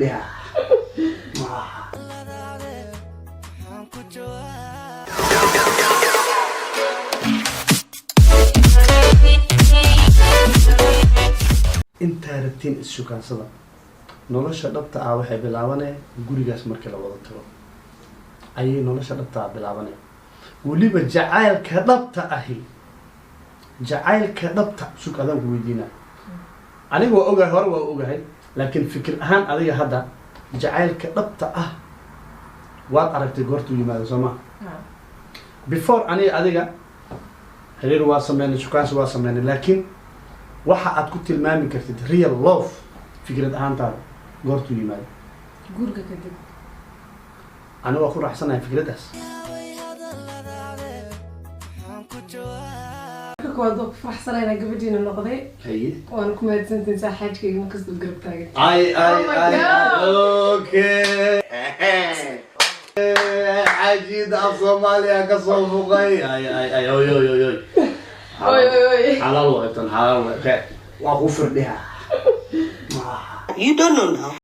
firdhiyaa inta rabtiin isukaansada nolosha dhabta ah waxay bilaabanay gurigaas markii la wada tago ayay nolosha dhabta ah bilaabanay waliba jacaylka dhabta ahi jacaylka dhabta suuqadan ku weydiina aniga waa ogahay hore waa ogahay laakiin fikir ahaan adiga hadda jacaylka dhabta ah waad aragtay goortuu yimaado sooma before aniga adiga xiriir waa sameynay suuqaansi waa sameynay laakiin waxa aad ku tilmaami kartid real love fikrad ahaantaada goortuu yimaado guriga kadib aniga waa ku raaxsanahay fikradaas كواد فرحسنا أنا قبلين النقطة. هي. وأنا كمان سنتين ساحج كي مكسب القرب تاعي. أي أوكي. عجيد الصومالي كصوم فوقي. أي أوي. حلال وقتن حلال. وأغفر بها. You don't know now.